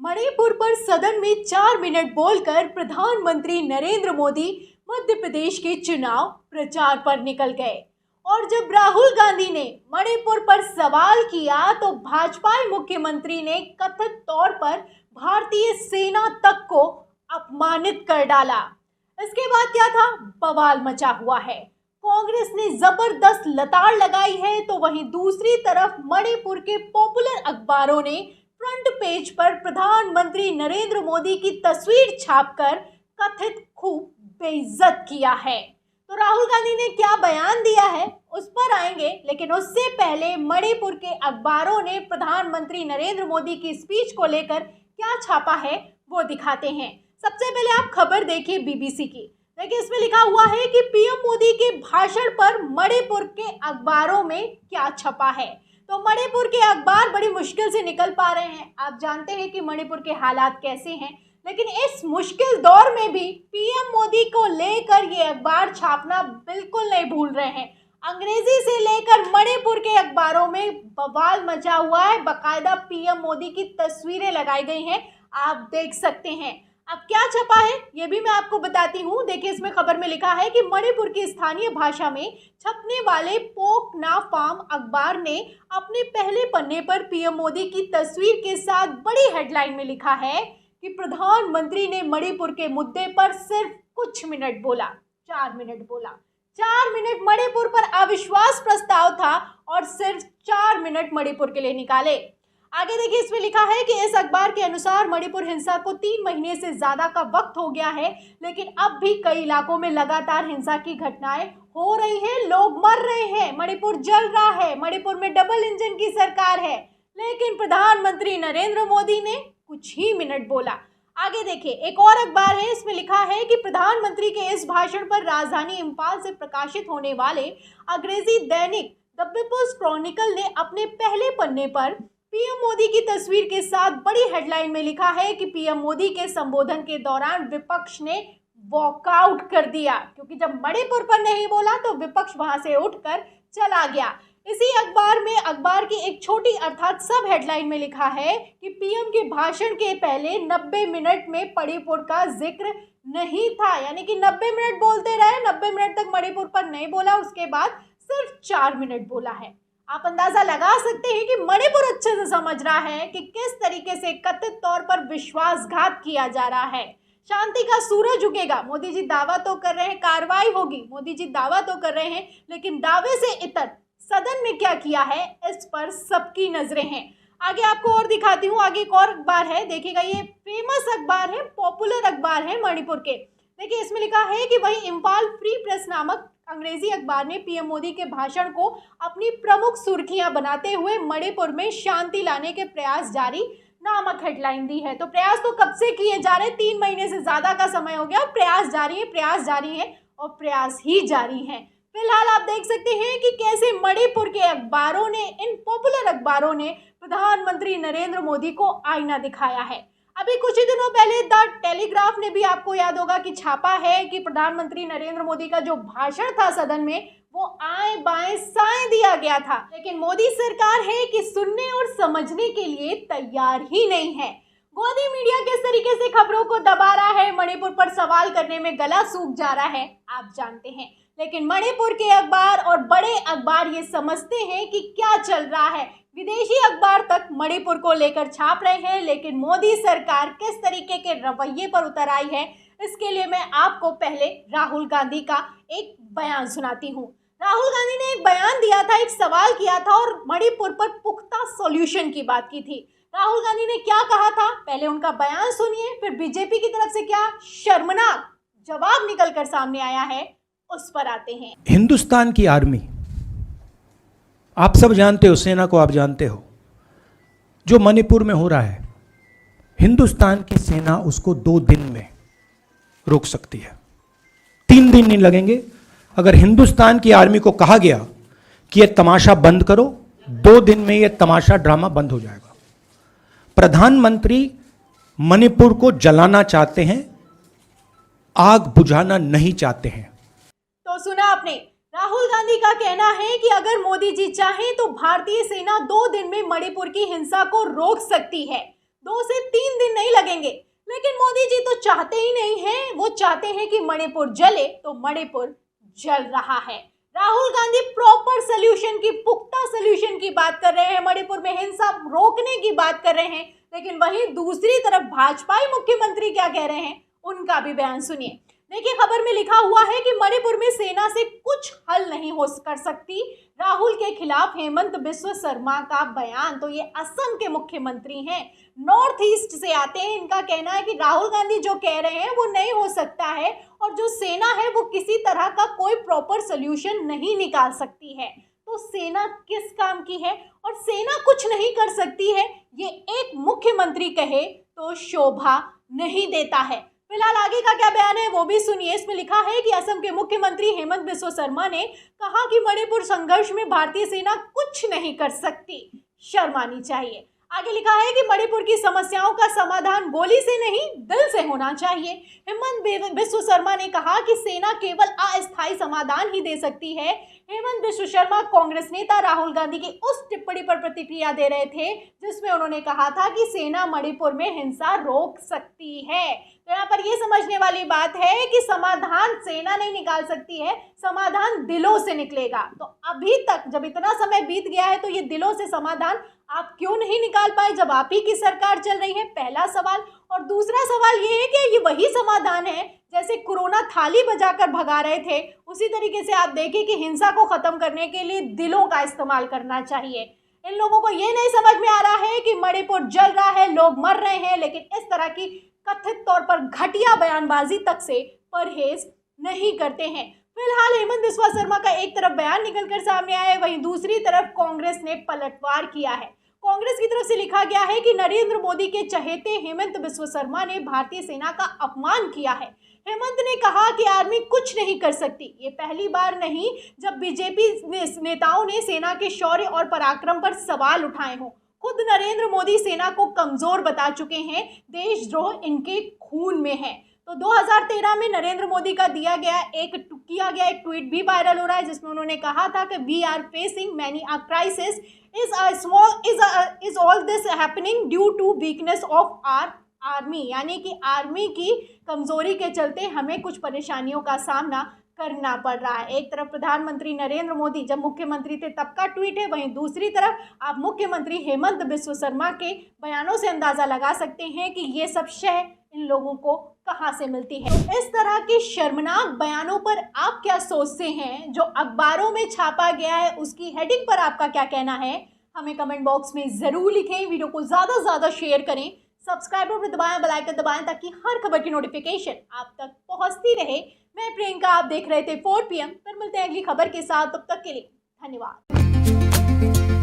मणिपुर पर सदन में 4 मिनट बोलकर प्रधानमंत्री नरेंद्र मोदी मध्य प्रदेश के चुनाव प्रचार पर निकल गए। और जब राहुल गांधी ने मणिपुर पर सवाल किया तो भाजपा मुख्यमंत्री ने कथित तौर पर भारतीय सेना तक को अपमानित कर डाला। इसके बाद क्या था, बवाल मचा हुआ है। कांग्रेस ने जबरदस्त लताड़ लगाई है तो वहीं दूसरी तरफ मणिपुर के पॉपुलर अखबारों ने फ्रंट पेज पर प्रधानमंत्री नरेंद्र मोदी की तस्वीर छापकर कथित खूब बेइज्जत किया है। तो राहुल गांधी ने क्या बयान दिया है उस पर आएंगे, लेकिन उससे पहले मणिपुर के अखबारों ने प्रधानमंत्री नरेंद्र मोदी की स्पीच को लेकर क्या छापा है वो दिखाते हैं। सबसे पहले आप खबर देखिए बीबीसी की। देखिए इसमें लिखा हुआ है कि पीएम मोदी के भाषण पर मणिपुर के अखबारों में क्या छपा है। तो मणिपुर के अखबार बड़ी मुश्किल से निकल पा रहे हैं। आप जानते हैं कि मणिपुर के हालात कैसे हैं, लेकिन इस मुश्किल दौर में भी पीएम मोदी को लेकर ये अखबार छापना बिल्कुल नहीं भूल रहे हैं। अंग्रेजी से लेकर मणिपुर के अखबारों में बवाल मचा हुआ है। बाकायदा पीएम मोदी की तस्वीरें लगाई गई हैं, आप देख सकते हैं। अब क्या छपा है ये भी मैं आपको बताती हूँ। देखिए इसमें खबर में लिखा है कि मणिपुर की स्थानीय भाषा में छपने वाले पोक ना फार्म अखबार ने अपने पहले पन्ने पर पीएम मोदी की तस्वीर के साथ बड़ी हेडलाइन में लिखा है कि प्रधानमंत्री ने मणिपुर के मुद्दे पर सिर्फ कुछ मिनट बोला। 4 मिनट बोला। 4 मिनट मणिपुर पर अविश्वास प्रस्ताव था और सिर्फ 4 मिनट मणिपुर के लिए निकाले। आगे देखिए इसमें लिखा है कि इस अखबार के अनुसार मणिपुर हिंसा को 3 महीने से ज्यादा का वक्त हो गया है, लेकिन अब भी कई इलाकों में लगातार हिंसा की घटनाएं हो रही हैं, लोग मर रहे हैं, मणिपुर जल रहा है, मणिपुर में डबल इंजन की सरकार है। लेकिन प्रधानमंत्री नरेंद्र मोदी ने कुछ ही मिनट बोला। आगे देखिए एक और अखबार है, इसमें लिखा है कि प्रधानमंत्री के इस भाषण पर राजधानी इंफाल से प्रकाशित होने वाले अंग्रेजी दैनिक द पीपल्स क्रॉनिकल ने अपने पहले पन्ने पर पीएम मोदी की तस्वीर के साथ बड़ी हेडलाइन में लिखा है कि पीएम मोदी के संबोधन के दौरान विपक्ष ने वॉकआउट कर दिया, क्योंकि जब मणिपुर पर नहीं बोला तो विपक्ष वहां से उठकर चला गया। इसी अखबार में अखबार की एक छोटी अर्थात सब हेडलाइन में लिखा है कि पीएम के भाषण के पहले 90 मिनट में मणिपुर का जिक्र नहीं था, यानी कि 90 मिनट बोलते रहे, 90 मिनट तक मणिपुर पर नहीं बोला, उसके बाद सिर्फ 4 मिनट बोला है। आप अंदाजा लगा सकते हैं कि मणिपुर अच्छे से समझ रहा है कि किस तरीके से कथित तौर पर विश्वासघात किया जा रहा है। शांति का सूरज उगेगा, मोदी जी दावा तो कर रहे हैं, कार्रवाई होगी, मोदी जी दावा तो कर रहे हैं, लेकिन दावे से इतर सदन में क्या किया है इस पर सबकी नजरें हैं। आगे आपको और दिखाती हूँ। आगे एक और अखबार है, देखिएगा ये फेमस अखबार है, पॉपुलर अखबार है मणिपुर के। देखिए इसमें लिखा है कि वही इम्फाल फ्री प्रेस नामक अंग्रेजी अखबार ने पीएम मोदी के भाषण को अपनी प्रमुख सुर्खियां बनाते हुए मणिपुर में शांति लाने के प्रयास जारी नामक हेडलाइन दी है। तो प्रयास तो कब से किए जा रहे हैं, 3 महीने से ज्यादा का समय हो गया, प्रयास जारी है, प्रयास जारी है और प्रयास ही जारी है। फिलहाल आप देख सकते हैं कि कैसे मणिपुर के अखबारों ने, इन पॉपुलर अखबारों ने प्रधानमंत्री नरेंद्र मोदी को आईना दिखाया है। अभी कुछ ही दिनों पहले द टेलीग्राफ ने भी, आपको याद होगा कि छापा है कि प्रधानमंत्री नरेंद्र मोदी का जो भाषण था सदन में वो आए बाएं साएं दिया गया था, लेकिन मोदी सरकार है कि सुनने और समझने के लिए तैयार ही नहीं है। गोदी मीडिया किस तरीके से खबरों को दबा रहा है, मणिपुर पर सवाल करने में गला सूख जा रहा है, आप जानते हैं, लेकिन मणिपुर के अखबार और बड़े अखबार ये समझते हैं कि क्या चल रहा है। विदेशी अखबार तक मणिपुर को लेकर छाप रहे हैं, लेकिन मोदी सरकार किस तरीके के रवैये पर उतर आई है इसके लिए मैं आपको पहले राहुल गांधी का एक बयान सुनाती हूँ। राहुल गांधी ने एक बयान दिया था, एक सवाल किया था और मणिपुर पर पुख्ता सॉल्यूशन की बात की थी। राहुल गांधी ने क्या कहा था, पहले उनका बयान सुनिए, फिर बीजेपी की तरफ से क्या शर्मनाक जवाब निकल कर सामने आया है उस पर आते हैं। हिंदुस्तान की आर्मी, आप सब जानते हो, सेना को आप जानते हो, जो मणिपुर में हो रहा है, हिंदुस्तान की सेना उसको 2 दिन में रोक सकती है, 3 दिन नहीं लगेंगे। अगर हिंदुस्तान की आर्मी को कहा गया कि यह तमाशा बंद करो, 2 दिन में यह तमाशा ड्रामा बंद हो जाएगा। प्रधानमंत्री मणिपुर को जलाना चाहते हैं, आग बुझाना नहीं चाहते हैं। तो सुना आपने, राहुल गांधी का कहना है कि अगर मोदी जी चाहें तो भारतीय सेना 2 दिन में मणिपुर की हिंसा को रोक सकती है। 2 से 3 दिन नहीं लगेंगे। लेकिन मोदी जी तो चाहते ही नहीं हैं, वो चाहते हैं कि मणिपुर जले, तो मणिपुर जल रहा है। राहुल गांधी प्रॉपर सोल्यूशन की, पुख्ता सोल्यूशन की बात कर रहे हैं, मणिपुर में हिंसा रोकने की बात कर रहे हैं, लेकिन वहीं दूसरी तरफ भाजपाई मुख्यमंत्री क्या कह रहे हैं, उनका भी बयान सुनिए। देखिए, खबर में लिखा हुआ है कि मणिपुर में सेना से कुछ हल नहीं हो कर सकती, राहुल के खिलाफ हेमंत बिस्व शर्मा का बयान। तो ये असम के मुख्यमंत्री हैं, नॉर्थ ईस्ट से आते हैं। इनका कहना है कि राहुल गांधी जो कह रहे हैं वो नहीं हो सकता है, और जो सेना है वो किसी तरह का कोई प्रॉपर सोल्यूशन नहीं निकाल सकती है। तो सेना किस काम की है, और सेना कुछ नहीं कर सकती है, ये एक मुख्यमंत्री कहे तो शोभा नहीं देता है। फिलहाल आगे का क्या बयान है वो भी सुनिए। इसमें लिखा है कि असम के मुख्यमंत्री हेमंत बिस्व शर्मा ने कहा कि मणिपुर संघर्ष में भारतीय सेना कुछ नहीं कर सकती, शर्मानी चाहिए। आगे लिखा है कि मणिपुर की समस्याओं का समाधान गोली से नहीं, दिल से होना चाहिए। हेमंत बिस्व शर्मा ने कहा कि सेना केवल अस्थायी समाधान ही दे सकती है। हेमंत बिस्व शर्मा कांग्रेस नेता राहुल गांधी की उस टिप्पणी पर प्रतिक्रिया दे रहे थे जिसमें उन्होंने कहा था कि सेना मणिपुर में हिंसा रोक सकती है। तो यहाँ पर ये समझने वाली बात है कि समाधान सेना नहीं निकाल सकती है, समाधान दिलों से निकलेगा। तो अभी तक जब इतना समय बीत गया है, तो ये दिलों से समाधान आप क्यों नहीं निकाल पाए जब आप ही की सरकार चल रही है, पहला सवाल। और दूसरा सवाल ये है कि ये वही समाधान है जैसे कोरोना थाली बजाकर भगा रहे थे, उसी तरीके से आप देखें कि हिंसा को खत्म करने के लिए दिलों का इस्तेमाल करना चाहिए। इन लोगों को ये नहीं समझ में आ रहा है कि मणिपुर जल रहा है, लोग मर रहे हैं, लेकिन इस तरह की कथित तौर पर घटिया बयानबाजी तक से परहेज नहीं करते हैं। फिलहाल हेमंत बिस्वा शर्मा का एक तरफ बयान निकलकर सामने आया है, वहीं दूसरी तरफ कांग्रेस ने पलटवार किया है। कांग्रेस की तरफ से लिखा गया है कि नरेंद्र मोदी के चहेते हेमंत बिस्व शर्मा ने भारतीय सेना का अपमान किया है। हेमंत ने कहा कि आर्मी कुछ नहीं कर सकती। ये पहली बार नहीं जब बीजेपी नेताओं ने सेना के शौर्य और पराक्रम पर सवाल उठाए हों। खुद नरेंद्र मोदी सेना को कमजोर बता चुके हैं, देशद्रोह इनके खून में है। तो 2013 में नरेंद्र मोदी का किया गया एक ट्वीट भी वायरल हो रहा है, जिसमें उन्होंने कहा था कि we are facing many a crisis, is all this happening due to weakness of our army, यानी कि आर्मी की कमजोरी के चलते हमें कुछ परेशानियों का सामना करना पड़ रहा है। एक तरफ प्रधानमंत्री नरेंद्र मोदी जब मुख्यमंत्री थे तब का ट्वीट है, वहीं दूसरी तरफ आप मुख्यमंत्री हेमंत बिस्व शर्मा के बयानों से अंदाजा लगा सकते हैं कि ये सब शय इन लोगों को कहां से मिलती है। इस तरह के शर्मनाक बयानों पर आप क्या सोचते हैं, जो अखबारों में छापा गया है उसकी हेडिंग पर आपका क्या कहना है, हमें कमेंट बॉक्स में जरूर लिखें। वीडियो को ज्यादा से ज्यादा शेयर करें, सब्सक्राइब पर दबाएं, बेल आइकन दबाएं ताकि हर खबर की नोटिफिकेशन आप तक पहुंचती रहे। मैं प्रियंका, आप देख रहे थे 4 PM। फिर मिलते हैं अगली खबर के साथ, तब तक के लिए धन्यवाद।